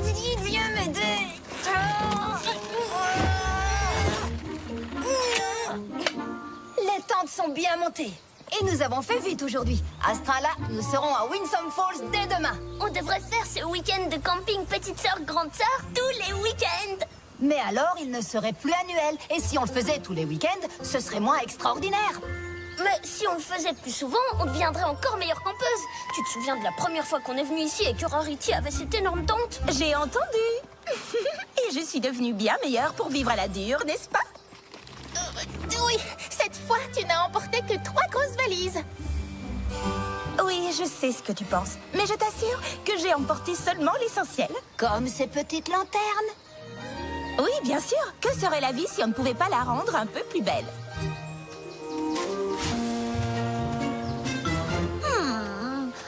Vite, viens m'aider. Les tentes sont bien montées. Et nous avons fait vite aujourd'hui. À ce train-là, nous serons à Winsome Falls dès demain. On devrait faire ce week-end de camping petite sœur, grande sœur tous les week-ends. Mais alors, il ne serait plus annuel. Et si on le faisait tous les week-ends, ce serait moins extraordinaire. Mais si on le faisait plus souvent, on deviendrait encore meilleure campeuse. Tu te souviens de la première fois qu'on est venu ici et que Rarity avait cette énorme tente? J'ai entendu. Et je suis devenue bien meilleure pour vivre à la dure, n'est-ce pas? Oui, cette fois, tu n'as emporté que 3 grosses valises. Oui, je sais ce que tu penses. Mais je t'assure que j'ai emporté seulement l'essentiel. Comme ces petites lanternes. Oui, bien sûr. Que serait la vie si on ne pouvait pas la rendre un peu plus belle?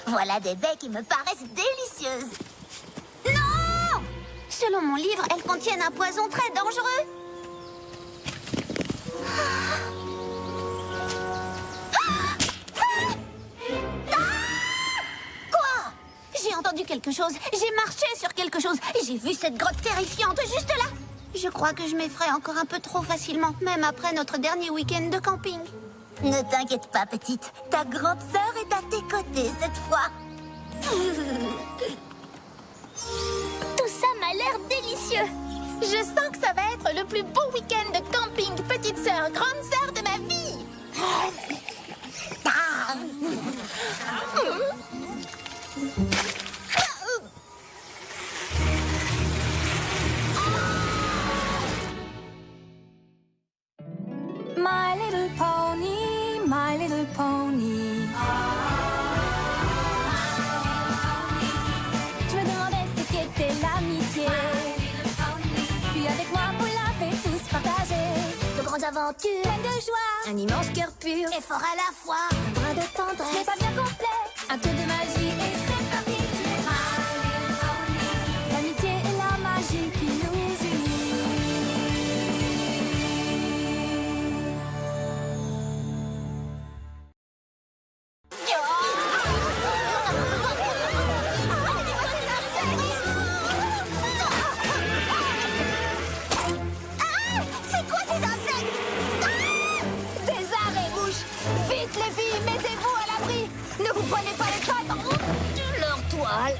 Voilà des baies qui me paraissent délicieuses. Non! Selon mon livre, elles contiennent un poison très dangereux. Quoi? J'ai entendu quelque chose. J'ai marché sur quelque chose. Et j'ai vu cette grotte terrifiante juste là. Je crois que je m'effraie encore un peu trop facilement, même après notre dernier week-end de camping. Ne t'inquiète pas, petite. Ta grande sœur est à tes côtés cette fois. Tout ça m'a l'air délicieux. Je sens que ça va être le plus beau week-end de camping petite sœur, grande sœur de ma vie. My little pony, my little pony. Je me demandais ce qu'était l'amitié. Puis avec moi, vous l'avez tous partagé. De grandes aventures, Pleine de joie, un immense cœur pur. et fort à la fois. Un brin de tendresse, ce n'est pas bien complexe. Un tour de magie et c'est parti. L'amitié et la magie qui nous unit. C'est quoi ces insectes? Des araignées-mouches. Vite les filles, mettez-vous à l'abri. Ne vous prenez pas les pattes. Leur toile.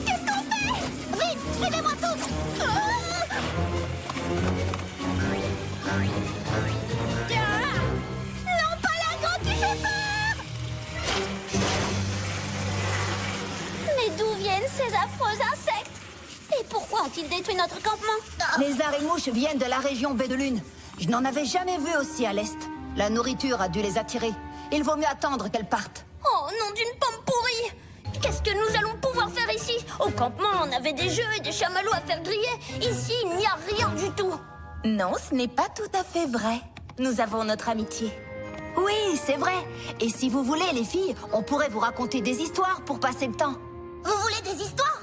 Qu'est-ce qu'on fait? Vite, suivez-moi toutes. Non, pas la grande, tu fais peur. Mais d'où viennent ces affreux insectes? Et pourquoi ont-ils détruit notre campement? Les araignées-mouches viennent de la région Baie de Lune. Je n'en avais jamais vu aussi à l'est. La nourriture a dû les attirer. Il vaut mieux attendre qu'elles partent. Oh, nom d'une pomme pourrie! Qu'est-ce que nous allons pouvoir faire ici? Au campement, on avait des jeux et des chamallows à faire griller. Ici, il n'y a rien du tout. Non, ce n'est pas tout à fait vrai. Nous avons notre amitié. Oui, c'est vrai. Et si vous voulez, les filles, on pourrait vous raconter des histoires pour passer le temps. Vous voulez des histoires?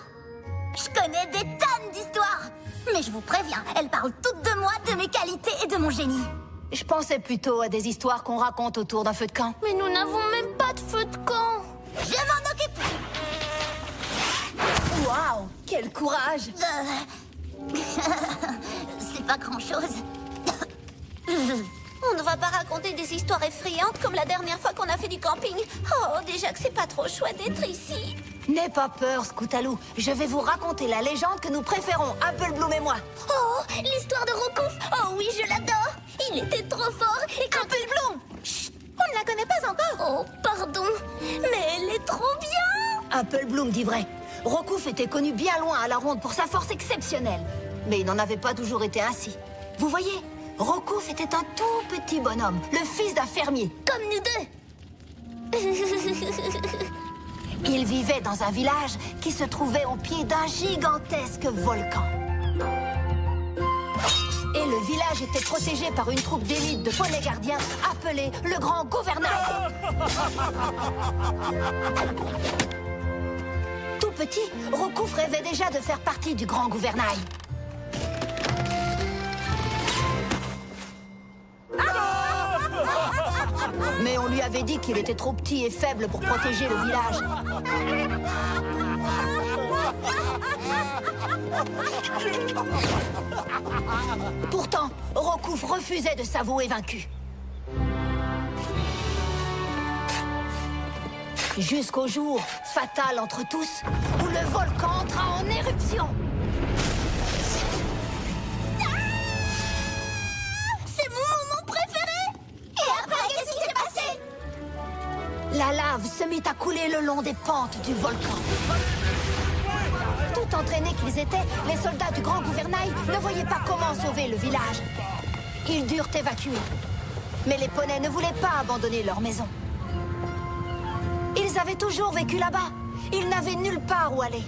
Je connais des tonnes d'histoires. Mais je vous préviens, elles parlent toutes de moi, de mes qualités et de mon génie. Je pensais plutôt à des histoires qu'on raconte autour d'un feu de camp. Mais nous n'avons même pas de feu de camp. Je m'en occupe. Waouh, quel courage! C'est pas grand-chose. On ne va pas raconter des histoires effrayantes comme la dernière fois qu'on a fait du camping. Oh, déjà que c'est pas trop chouette d'être ici. N'aie pas peur, Scootaloo. Je vais vous raconter la légende que nous préférons, Apple Bloom et moi. Oh, l'histoire de Rokouf. Oh oui, je l'adore. Il était trop fort. Et quand... Apple Bloom! Chut, on ne la connaît pas encore. Oh, pardon. Mais elle est trop bien. Apple Bloom dit vrai. Rokouf était connu bien loin à la ronde pour sa force exceptionnelle. Mais il n'en avait pas toujours été ainsi. Vous voyez, Rokouf était un tout petit bonhomme, le fils d'un fermier. Comme nous deux. Il vivait dans un village qui se trouvait au pied d'un gigantesque volcan. Et le village était protégé par une troupe d'élite de poneys gardiens appelée le Grand Gouvernail. Tout petit, Rokouf rêvait déjà de faire partie du Grand Gouvernail. Mais on lui avait dit qu'il était trop petit et faible pour protéger le village. Pourtant, Rokouf refusait de s'avouer vaincu. Jusqu'au jour, fatal entre tous, où le volcan entra en éruption. C'est mon moment préféré! Et après, qu'est-ce qui s'est passé? La lave se mit à couler le long des pentes du volcan. Tout entraînés qu'ils étaient, les soldats du grand gouvernail ne voyaient pas comment sauver le village. Ils durent évacuer. Mais les poneys ne voulaient pas abandonner leur maison. Ils avaient toujours vécu là-bas. Ils n'avaient nulle part où aller.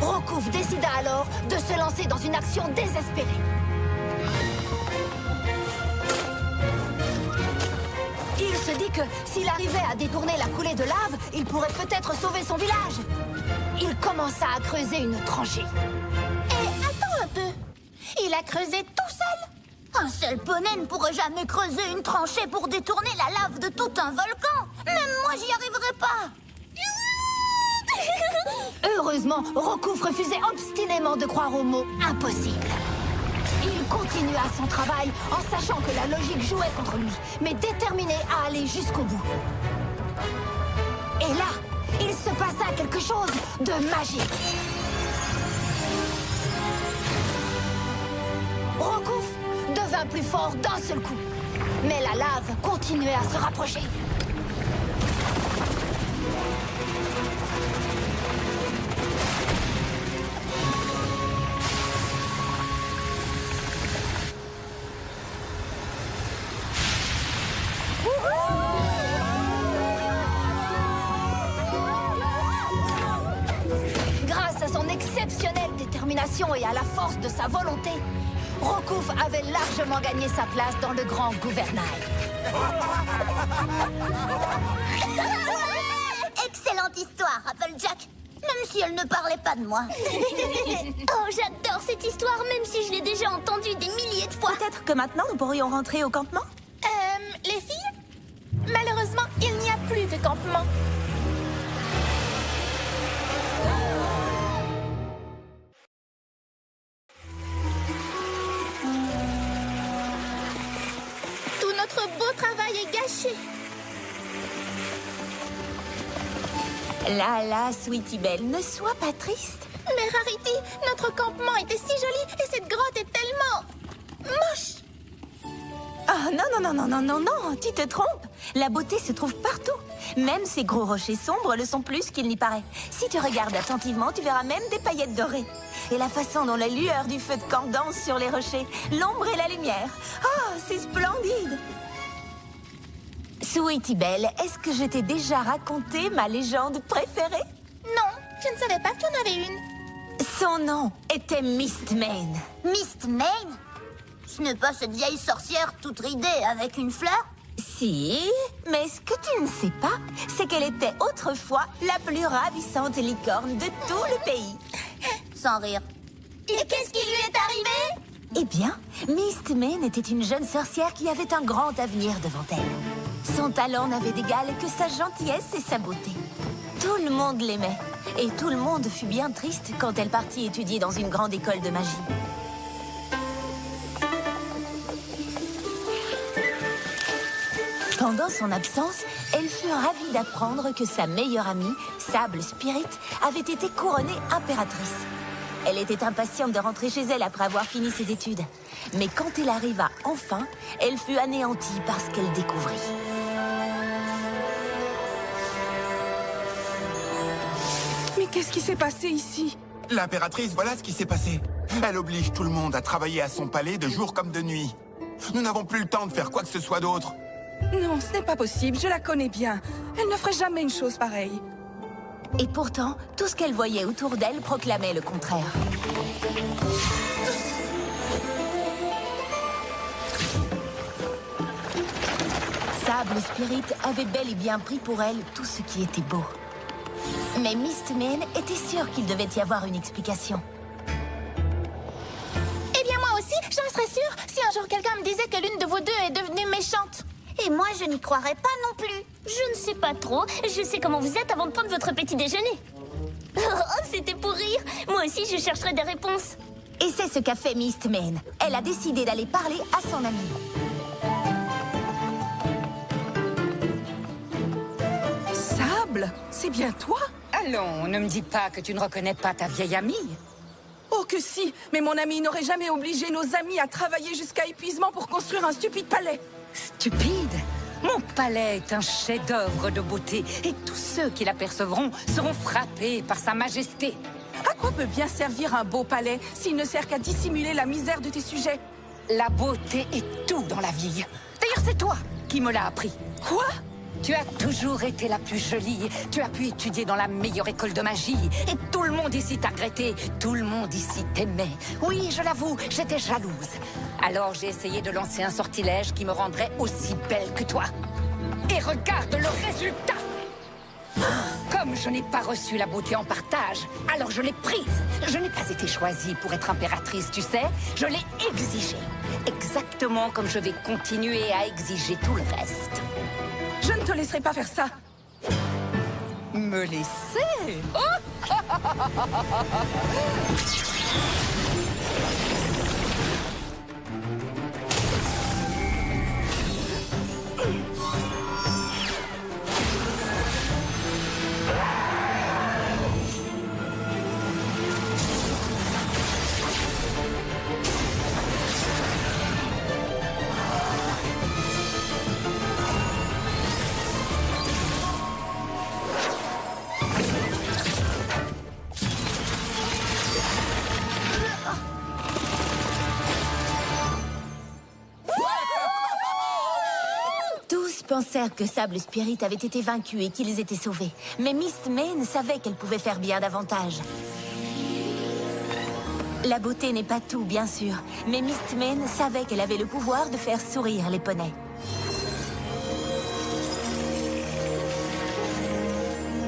Rokouf décida alors de se lancer dans une action désespérée. Il se dit que s'il arrivait à détourner la coulée de lave, il pourrait peut-être sauver son village. Il commença à creuser une tranchée. Et attends un peu. Il a creusé tout seul? Un seul poney ne pourrait jamais creuser une tranchée pour détourner la lave de tout un volcan. Même moi, j'y arriverais pas. Heureusement, Rokouf refusait obstinément de croire au mot « impossible ». Il continua son travail en sachant que la logique jouait contre lui, mais déterminé à aller jusqu'au bout. Et là, il se passa quelque chose de magique. Rokouf devint plus fort d'un seul coup, mais la lave continuait à se rapprocher. Grâce à son exceptionnelle détermination et à la force de sa volonté, Rokouf avait largement gagné sa place dans le grand gouvernail. Excellente histoire, Applejack. Même si elle ne parlait pas de moi. Oh, j'adore cette histoire, même si je l'ai déjà entendue des milliers de fois. Peut-être que maintenant, nous pourrions rentrer au campement? Les filles? Malheureusement, il n'y a plus de campement. Tout notre beau travail est gâché. Là, Sweetie Belle, ne sois pas triste. Mais Rarity, notre campement était si joli et cette grotte est tellement moche. Oh non, tu te trompes. La beauté se trouve partout. Même ces gros rochers sombres le sont plus qu'il n'y paraît. Si tu regardes attentivement, tu verras même des paillettes dorées. Et la façon dont la lueur du feu de camp danse sur les rochers, l'ombre et la lumière. Oh, c'est splendide. Sweetie Belle, est-ce que je t'ai déjà raconté ma légende préférée? Non, je ne savais pas que tu en avais une. Son nom était Mistmane. Mistmane? Ce n'est pas cette vieille sorcière toute ridée avec une fleur? Si, mais ce que tu ne sais pas, c'est qu'elle était autrefois la plus ravissante licorne de tout le pays. Sans rire. Et qu'est-ce qui lui est arrivé? Eh bien, Mistmane était une jeune sorcière qui avait un grand avenir devant elle. Son talent n'avait d'égal que sa gentillesse et sa beauté. Tout le monde l'aimait, et tout le monde fut bien triste quand elle partit étudier dans une grande école de magie. Pendant son absence, elle fut ravie d'apprendre que sa meilleure amie, Sable Spirit, avait été couronnée impératrice. Elle était impatiente de rentrer chez elle après avoir fini ses études. Mais quand elle arriva enfin, elle fut anéantie par ce qu'elle découvrit. Mais qu'est-ce qui s'est passé ici? L'impératrice, voilà ce qui s'est passé. Elle oblige tout le monde à travailler à son palais de jour comme de nuit. Nous n'avons plus le temps de faire quoi que ce soit d'autre. Non, ce n'est pas possible, je la connais bien. Elle ne ferait jamais une chose pareille. Et pourtant, tout ce qu'elle voyait autour d'elle proclamait le contraire. Sable Spirit avait bel et bien pris pour elle tout ce qui était beau. Mais Mistmane était sûre qu'il devait y avoir une explication. Eh bien, moi aussi, j'en serais sûre si un jour quelqu'un me disait que l'une de vous deux est devenue méchante. Et moi, je n'y croirais pas non plus. Je ne sais pas trop. Je sais comment vous êtes avant de prendre votre petit déjeuner. Oh, c'était pour rire. Moi aussi, je chercherai des réponses. Et c'est ce qu'a fait Mistmane. Elle a décidé d'aller parler à son amie. Sable, c'est bien toi? Allons, ne me dis pas que tu ne reconnais pas ta vieille amie. Oh que si, mais mon ami n'aurait jamais obligé nos amis à travailler jusqu'à épuisement pour construire un stupide palais. Stupide! Mon palais est un chef-d'œuvre de beauté et tous ceux qui l'apercevront seront frappés par sa majesté. À quoi peut bien servir un beau palais s'il ne sert qu'à dissimuler la misère de tes sujets? La beauté est tout dans la vie. D'ailleurs, c'est toi qui me l'as appris. Quoi? Tu as toujours été la plus jolie. Tu as pu étudier dans la meilleure école de magie. Et tout le monde ici t'a regretté. Tout le monde ici t'aimait. Oui, je l'avoue, j'étais jalouse. Alors j'ai essayé de lancer un sortilège qui me rendrait aussi belle que toi. Et regarde le résultat! Comme je n'ai pas reçu la beauté en partage, alors je l'ai prise. Je n'ai pas été choisie pour être impératrice, tu sais. Je l'ai exigée. Exactement comme je vais continuer à exiger tout le reste. Je ne te laisserai pas faire ça. Me laisser? Pensèrent que Sable Spirit avait été vaincu et qu'ils étaient sauvés. Mais Mistmane savait qu'elle pouvait faire bien davantage. La beauté n'est pas tout, bien sûr, mais Mistmane savait qu'elle avait le pouvoir de faire sourire les poneys.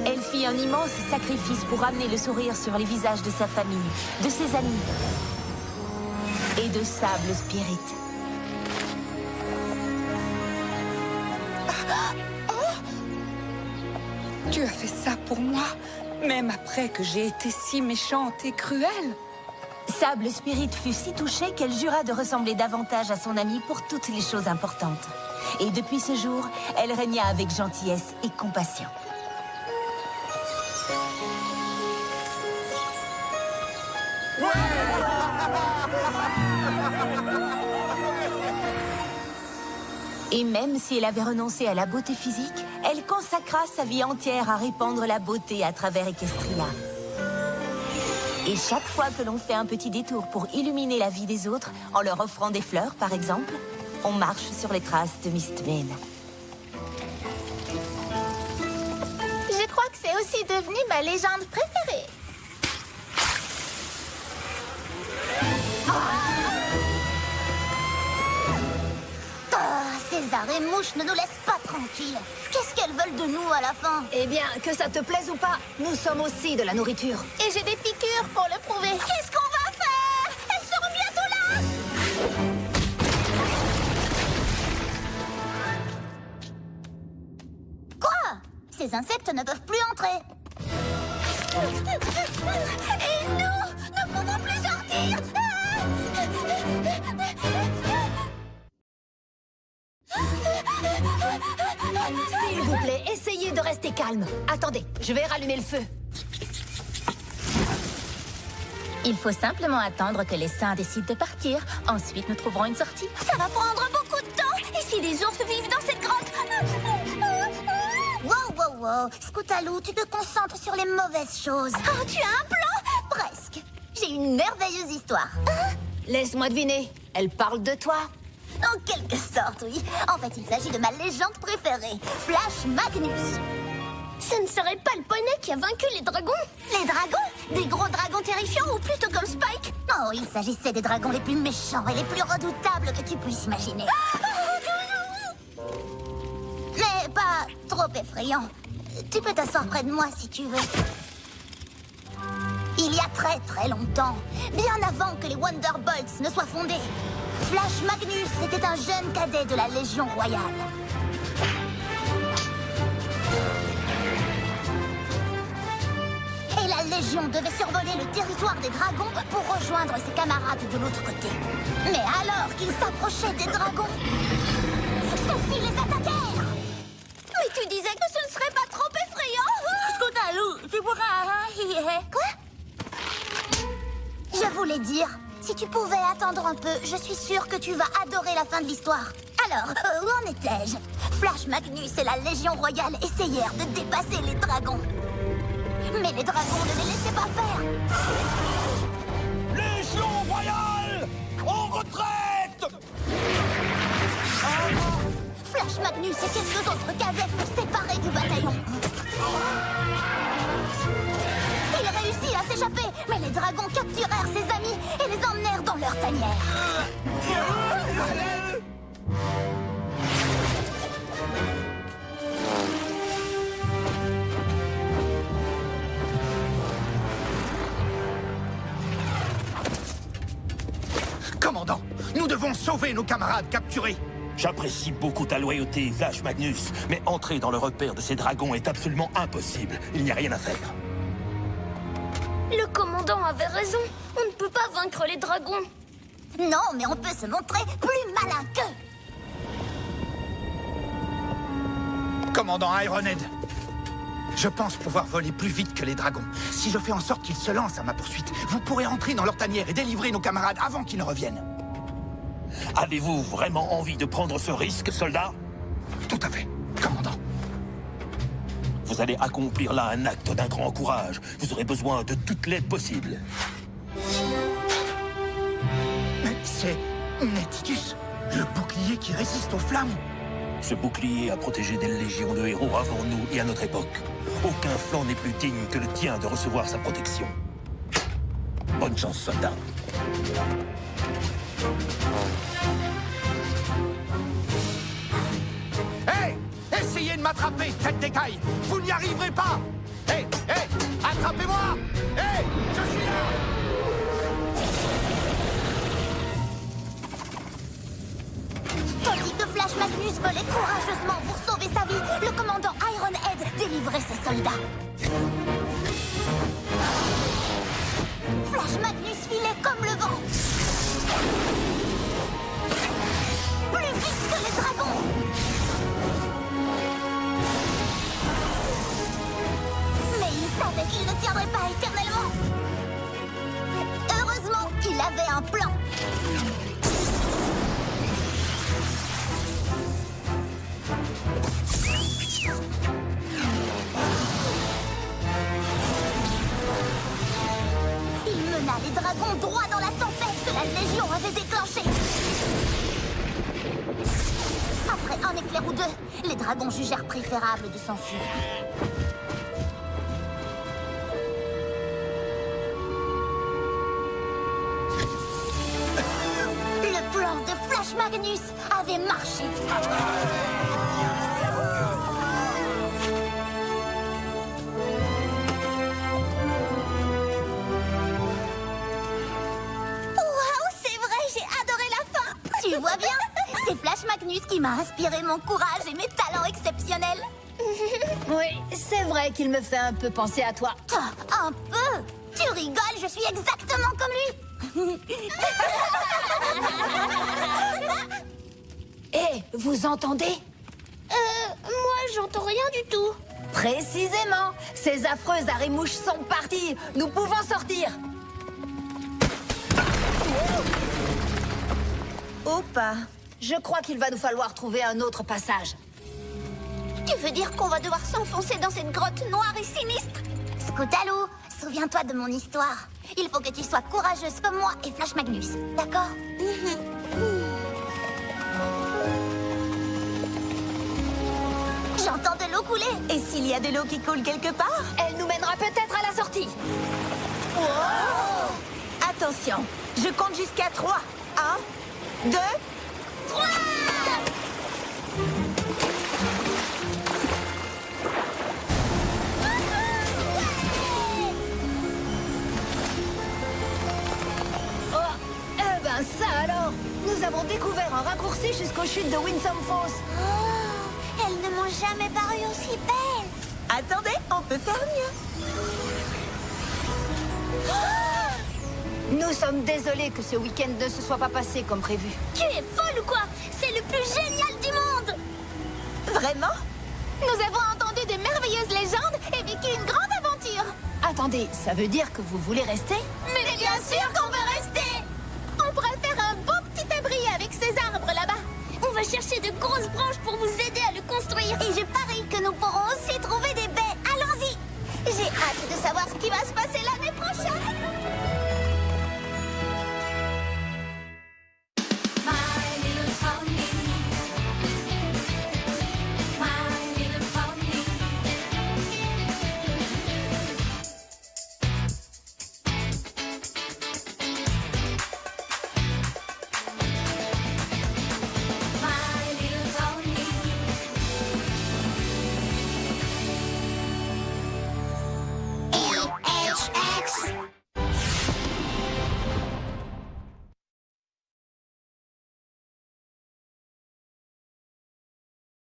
Elle fit un immense sacrifice pour ramener le sourire sur les visages de sa famille, de ses amis et de Sable Spirit. Tu as fait ça pour moi, même après que j'ai été si méchante et cruelle. Sable Spirit fut si touchée qu'elle jura de ressembler davantage à son amie pour toutes les choses importantes. Et depuis ce jour, elle régna avec gentillesse et compassion. Et même si elle avait renoncé à la beauté physique, elle consacra sa vie entière à répandre la beauté à travers Equestria. Et chaque fois que l'on fait un petit détour pour illuminer la vie des autres, en leur offrant des fleurs par exemple, on marche sur les traces de Mistmane. Je crois que c'est aussi devenu ma légende préférée. César et Mouche ne nous laissent pas tranquilles. Qu'est-ce qu'elles veulent de nous à la fin? Eh bien, que ça te plaise ou pas, nous sommes aussi de la nourriture. Et j'ai des piqûres pour le prouver. Qu'est-ce qu'on va faire? Elles seront bientôt là! Quoi? Ces insectes ne peuvent plus entrer. Et nous ne pouvons plus sortir! S'il vous plaît, essayez de rester calme. Attendez, je vais rallumer le feu. Il faut simplement attendre que les saints décident de partir. Ensuite, nous trouverons une sortie. Ça va prendre beaucoup de temps. Et si des ours vivent dans cette grotte? Wow. Scoutalou, tu te concentres sur les mauvaises choses. Oh, tu as un plan? Presque. J'ai une merveilleuse histoire. Laisse-moi deviner, elle parle de toi. En quelque sorte, oui. En fait, il s'agit de ma légende préférée, Flash Magnus. Ce ne serait pas le poney qui a vaincu les dragons? Les dragons? Des gros dragons terrifiants ou plutôt comme Spike? Oh, il s'agissait des dragons les plus méchants et les plus redoutables que tu puisses imaginer. Mais pas trop effrayant. Tu peux t'asseoir près de moi si tu veux. Il y a très longtemps, bien avant que les Wonderbolts ne soient fondés, Flash Magnus était un jeune cadet de la Légion Royale. Et la Légion devait survoler le territoire des dragons pour rejoindre ses camarades de l'autre côté. Mais alors qu'ils s'approchaient des dragons, ceux-ci les attaquèrent. Mais tu disais que ce ne serait pas trop effrayant. Quoi? Je voulais dire, si tu pouvais attendre un peu, je suis sûre que tu vas adorer la fin de l'histoire. Alors, où en étais-je? Flash Magnus et la Légion Royale essayèrent de dépasser les dragons. Mais les dragons ne les laissaient pas faire. Légion Royale, en retraite! Flash Magnus et quelques autres cadets furent séparés du bataillon. Il réussit à s'échapper, mais les dragons capturèrent ses amis et les emmenèrent dans leur tanière. Commandant, nous devons sauver nos camarades capturés. J'apprécie beaucoup ta loyauté, Flash Magnus, mais entrer dans le repère de ces dragons est absolument impossible. Il n'y a rien à faire. Le commandant avait raison. On ne peut pas vaincre les dragons. Non, mais on peut se montrer plus malin qu'eux. Commandant Ironhead, je pense pouvoir voler plus vite que les dragons. Si je fais en sorte qu'ils se lancent à ma poursuite, vous pourrez entrer dans leur tanière et délivrer nos camarades avant qu'ils ne reviennent. Avez-vous vraiment envie de prendre ce risque, soldat? Tout à fait, commandant. Vous allez accomplir là un acte d'un grand courage. Vous aurez besoin de toute l'aide possible. Mais c'est Netitus, le bouclier qui résiste aux flammes. Ce bouclier a protégé des légions de héros avant nous et à notre époque. Aucun flanc n'est plus digne que le tien de recevoir sa protection. Bonne chance, soldat. Hé! Essayez de m'attraper, tête d'écaille! Vous n'y arriverez pas! Hé! Attrapez-moi! Hé! Je suis là! Tandis que Flash Magnus volait courageusement pour sauver sa vie, le commandant Ironhead délivrait ses soldats. Flash Magnus filait comme le vent. Plus vite que les dragons. Mais il savait qu'il ne tiendrait pas éternellement. Heureusement, il avait un plan. Il mena les dragons droit dans la tempête que la Légion avait déclenchée. Après un éclair ou deux, les dragons jugèrent préférable de s'enfuir. Le plan de Flash Magnus avait marché. Tu vois bien? C'est Flash Magnus qui m'a inspiré mon courage et mes talents exceptionnels. Oui, c'est vrai qu'il me fait un peu penser à toi. Un peu? Tu rigoles, je suis exactement comme lui. Hé, vous entendez? Moi, j'entends rien du tout. Précisément. Ces affreux arrêts-mouches sont partis. Nous pouvons sortir. Opa. Je crois qu'il va nous falloir trouver un autre passage. Tu veux dire qu'on va devoir s'enfoncer dans cette grotte noire et sinistre? Scootaloo, souviens-toi de mon histoire. Il faut que tu sois courageuse comme moi et Flash Magnus, d'accord? J'entends de l'eau couler. Et s'il y a de l'eau qui coule quelque part? Elle nous mènera peut-être à la sortie. Attention, je compte jusqu'à 3. 1, 2, 3! Oh, eh ben ça alors! Nous avons aussi jusqu'aux chutes de Winsome Falls. Oh, elles ne m'ont jamais paru aussi belles. Attendez, on peut faire mieux. Nous sommes désolés que ce week-end ne se soit pas passé comme prévu. Tu es folle ou quoi? C'est le plus génial du monde! Vraiment? Nous avons entendu de merveilleuses légendes et vécu une grande aventure. Attendez, ça veut dire que vous voulez rester? Mais bien sûr qu'on veut rester. On pourrait faire un beau petit abri avec ces arbres là-bas. On va chercher de grosses branches pour vous aider à le construire. Et je parie que nous pourrons aussi trouver des baies. Allons-y. J'ai hâte de savoir ce qui va se passer.